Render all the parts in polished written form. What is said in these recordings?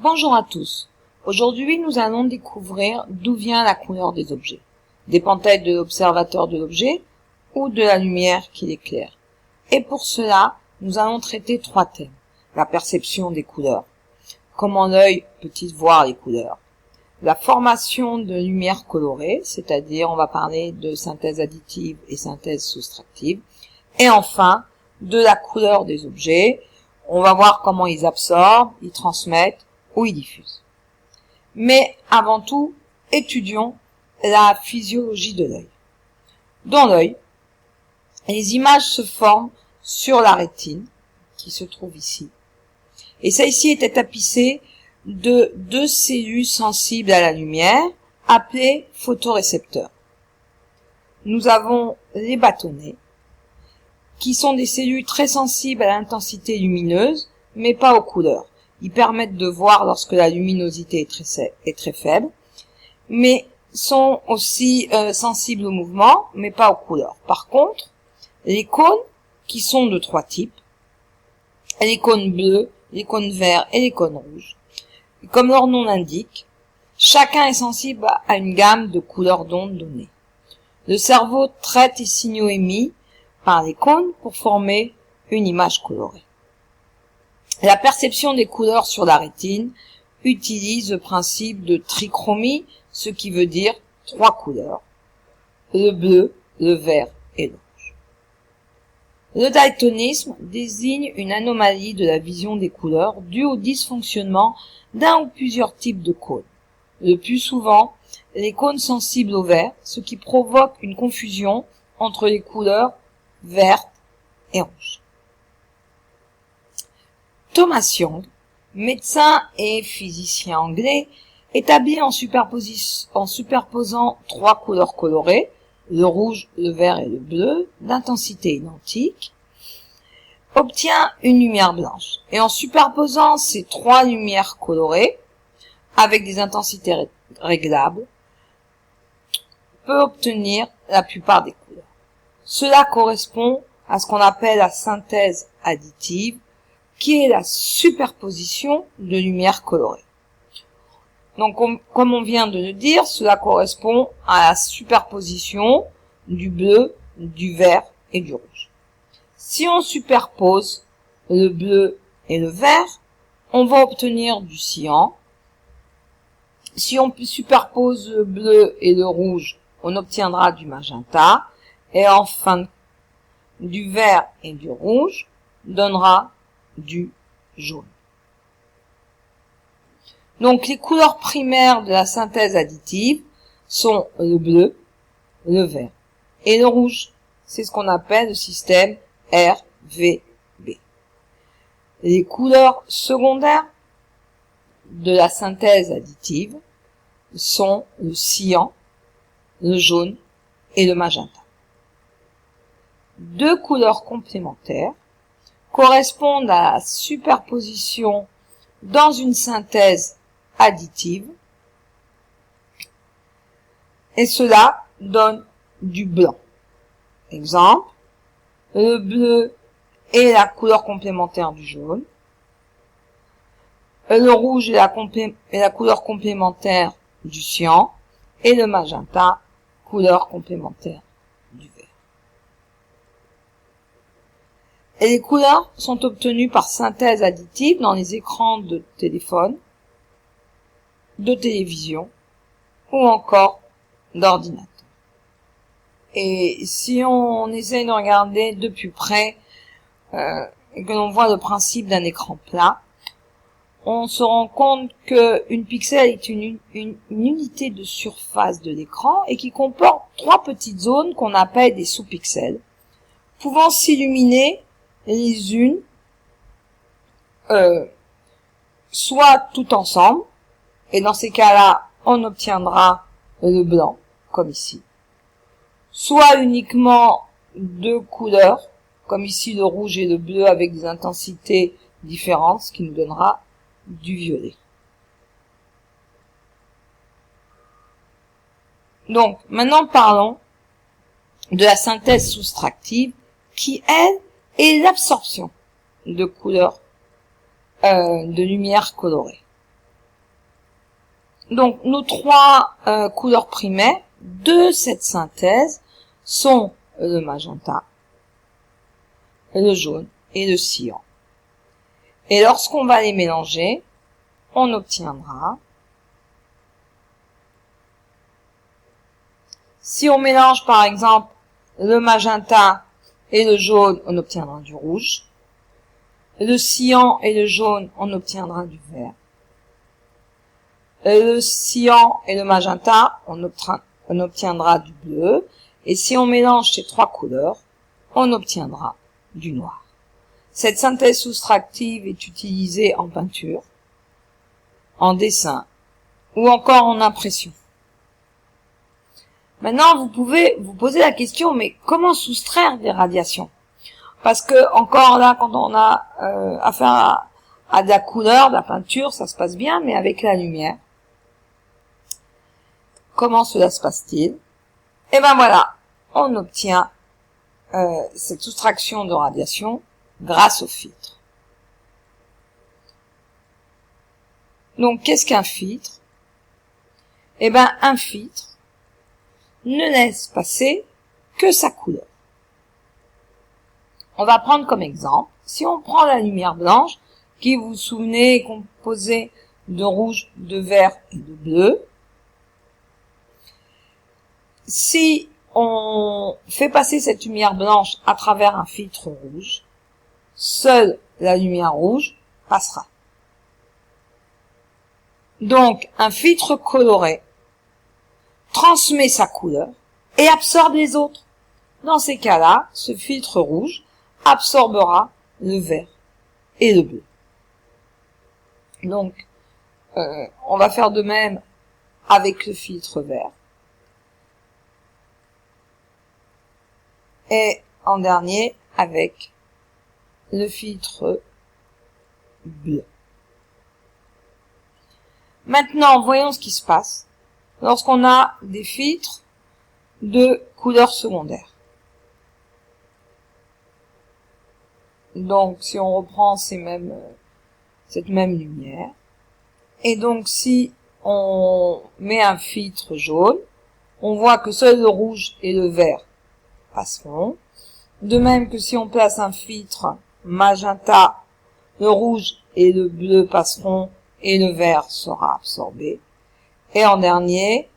Bonjour à tous. Aujourd'hui, nous allons découvrir d'où vient la couleur des objets. Dépend-elle de l'observateur de l'objet ou de la lumière qui l'éclaire? Et pour cela, nous allons traiter trois thèmes. La perception des couleurs. Comment l'œil peut-il voir les couleurs? La formation de lumière colorée, c'est-à-dire on va parler de synthèse additive et synthèse soustractive. Et enfin, de la couleur des objets. On va voir comment ils absorbent, ils transmettent ou ils diffusent. Mais avant tout, étudions la physiologie de l'œil. Dans l'œil, les images se forment sur la rétine, qui se trouve ici. Et celle-ci était tapissée de deux cellules sensibles à la lumière, appelées photorécepteurs. Nous avons les bâtonnets, qui sont des cellules très sensibles à l'intensité lumineuse, mais pas aux couleurs. Ils permettent de voir lorsque la luminosité est très faible, mais sont aussi sensibles au mouvement, mais pas aux couleurs. Par contre, les cônes, qui sont de trois types, les cônes bleus, les cônes verts et les cônes rouges, comme leur nom l'indique, chacun est sensible à une gamme de couleurs d'ondes données. Le cerveau traite les signaux émis par les cônes pour former une image colorée. La perception des couleurs sur la rétine utilise le principe de trichromie, ce qui veut dire trois couleurs, le bleu, le vert et le rouge. Le daltonisme désigne une anomalie de la vision des couleurs due au dysfonctionnement d'un ou plusieurs types de cônes. Le plus souvent, les cônes sensibles au vert, ce qui provoque une confusion entre les couleurs verte et rouge. Thomas Young, médecin et physicien anglais, établit en superposant trois couleurs colorées, le rouge, le vert et le bleu, d'intensité identique, obtient une lumière blanche. Et en superposant ces trois lumières colorées, avec des intensités réglables, peut obtenir la plupart des couleurs. Cela correspond à ce qu'on appelle la synthèse additive, qui est la superposition de lumière colorée. Donc, comme on vient de le dire, cela correspond à la superposition du bleu, du vert et du rouge. Si on superpose le bleu et le vert, on va obtenir du cyan. Si on superpose le bleu et le rouge, on obtiendra du magenta. Et enfin, du vert et du rouge donnera du jaune. Donc, les couleurs primaires de la synthèse additive sont le bleu, le vert et le rouge. C'est ce qu'on appelle le système RVB. Les couleurs secondaires de la synthèse additive sont le cyan, le jaune et le magenta. Deux couleurs complémentaires correspondent à la superposition dans une synthèse additive et cela donne du blanc. Exemple, le bleu est la couleur complémentaire du jaune, le rouge est la couleur complémentaire du cyan et le magenta, couleur complémentaire du vert. Et les couleurs sont obtenues par synthèse additive dans les écrans de téléphone, de télévision ou encore d'ordinateur. Et si on essaie de regarder de plus près et que l'on voit le principe d'un écran plat, on se rend compte qu'une pixel est une unité de surface de l'écran et qui comporte trois petites zones qu'on appelle des sous-pixels, pouvant s'illuminer les unes soit tout ensemble, et dans ces cas-là, on obtiendra le blanc, comme ici, soit uniquement deux couleurs, comme ici le rouge et le bleu avec des intensités différentes, ce qui nous donnera du violet. Donc, maintenant parlons de la synthèse soustractive, qui, elle, est l'absorption de couleurs, de lumière colorée. Donc, nos trois couleurs primaires de cette synthèse sont le magenta, le jaune et le cyan. Et lorsqu'on va les mélanger, on obtiendra, si on mélange par exemple le magenta et le jaune, on obtiendra du rouge. Le cyan et le jaune, on obtiendra du vert. Le cyan et le magenta, on obtiendra du bleu. Et si on mélange ces trois couleurs, on obtiendra du noir. Cette synthèse soustractive est utilisée en peinture, en dessin ou encore en impression. Maintenant, vous pouvez vous poser la question, mais comment soustraire des radiations? Parce que, encore là, quand on a affaire à de la couleur, de la peinture, ça se passe bien, mais avec la lumière, comment cela se passe-t-il? Et ben voilà, on obtient cette soustraction de radiation grâce au filtre. Donc, qu'est-ce qu'un filtre? Eh ben, un filtre ne laisse passer que sa couleur. On va prendre comme exemple, si on prend la lumière blanche, qui, vous vous souvenez, est composée de rouge, de vert et de bleu. Si on fait passer cette lumière blanche à travers un filtre rouge, seule la lumière rouge passera. Donc, un filtre coloré transmet sa couleur et absorbe les autres. Dans ces cas-là, ce filtre rouge absorbera le vert et le bleu. Donc, on va faire de même avec le filtre vert. Et en dernier, avec le filtre bleu. Maintenant, voyons ce qui se passe lorsqu'on a des filtres de couleur secondaire. Donc, si on reprend cette même lumière, et donc si on met un filtre jaune, on voit que seul le rouge et le vert passeront. De même que si on place un filtre magenta, le rouge et le bleu passeront et le vert sera absorbé. Et en dernier,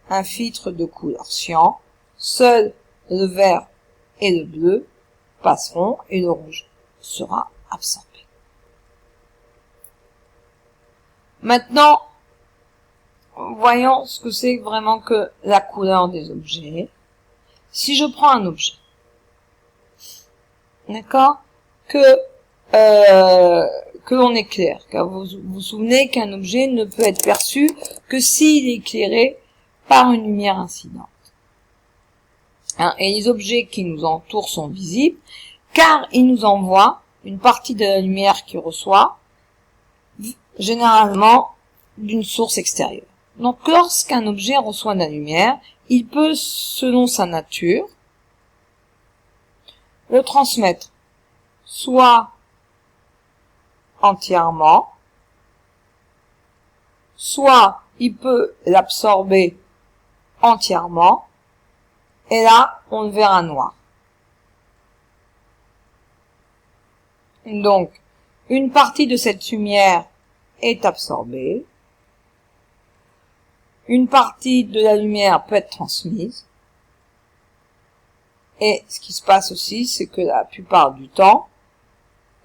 un filtre de couleur cyan, seul le vert et le bleu passeront et le rouge sera absorbé. Maintenant, voyons ce que c'est vraiment que la couleur des objets. Si je prends un objet, d'accord, que l'on éclaire, car vous vous souvenez qu'un objet ne peut être perçu que s'il est éclairé par une lumière incidente. Et les objets qui nous entourent sont visibles, car ils nous envoient une partie de la lumière qu'ils reçoivent, généralement d'une source extérieure. Donc lorsqu'un objet reçoit de la lumière, il peut, selon sa nature, le transmettre soit entièrement, soit il peut l'absorber entièrement, et là, on le verra noir. Donc, une partie de cette lumière est absorbée, une partie de la lumière peut être transmise, et ce qui se passe aussi, c'est que la plupart du temps,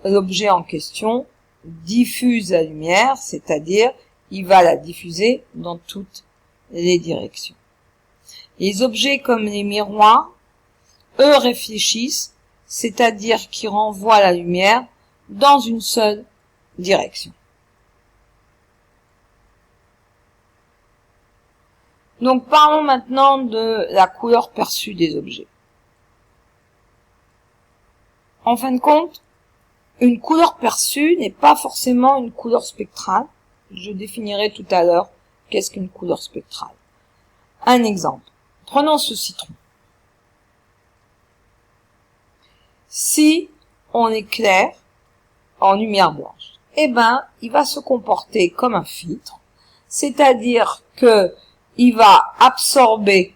l'objet en question diffuse la lumière, c'est-à-dire il va la diffuser dans toutes les directions. Les objets comme les miroirs, eux réfléchissent, c'est-à-dire qu'ils renvoient la lumière dans une seule direction. Donc parlons maintenant de la couleur perçue des objets. En fin de compte, une couleur perçue n'est pas forcément une couleur spectrale. Je définirai tout à l'heure qu'est-ce qu'une couleur spectrale. Un exemple. Prenons ce citron. Si on éclaire en lumière blanche, eh ben, il va se comporter comme un filtre, c'est-à-dire que il va absorber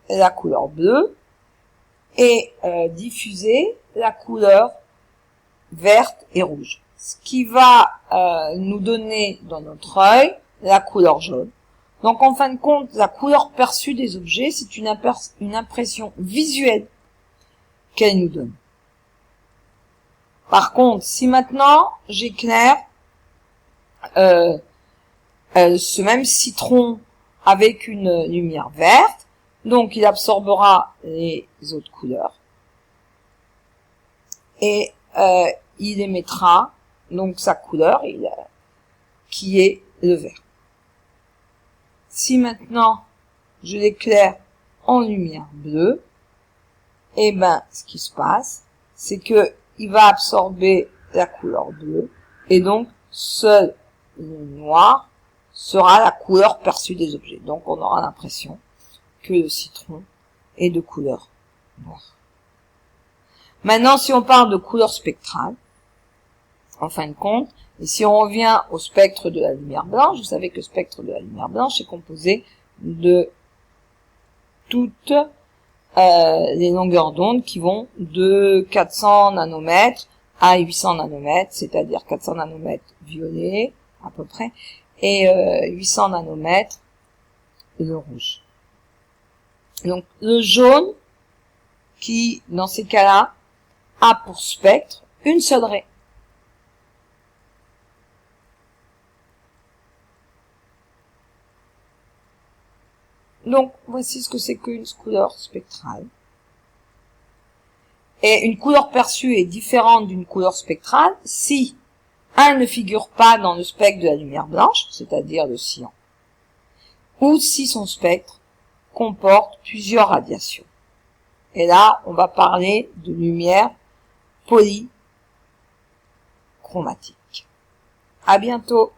la couleur bleue et diffuser la couleur verte et rouge. Ce qui va nous donner dans notre œil la couleur jaune. Donc en fin de compte, la couleur perçue des objets, c'est une impression visuelle qu'elle nous donne. Par contre, si maintenant j'éclaire ce même citron avec une lumière verte, donc il absorbera les autres couleurs et il émettra donc sa couleur qui est le vert. Si maintenant je l'éclaire en lumière bleue, et ben ce qui se passe, c'est que il va absorber la couleur bleue et donc seul le noir sera la couleur perçue des objets. Donc on aura l'impression que le citron est de couleur noire. Maintenant, si on parle de couleur spectrale, en fin de compte, et si on revient au spectre de la lumière blanche, vous savez que le spectre de la lumière blanche est composé de toutes les longueurs d'onde qui vont de 400 nanomètres à 800 nanomètres, c'est-à-dire 400 nanomètres violet à peu près, et 800 nanomètres le rouge. Donc le jaune qui, dans ces cas-là, a pour spectre une seule raie. Donc, voici ce que c'est qu'une couleur spectrale. Et une couleur perçue est différente d'une couleur spectrale si un ne figure pas dans le spectre de la lumière blanche, c'est-à-dire le cyan, ou si son spectre comporte plusieurs radiations. Et là, on va parler de lumière polychromatique. À bientôt.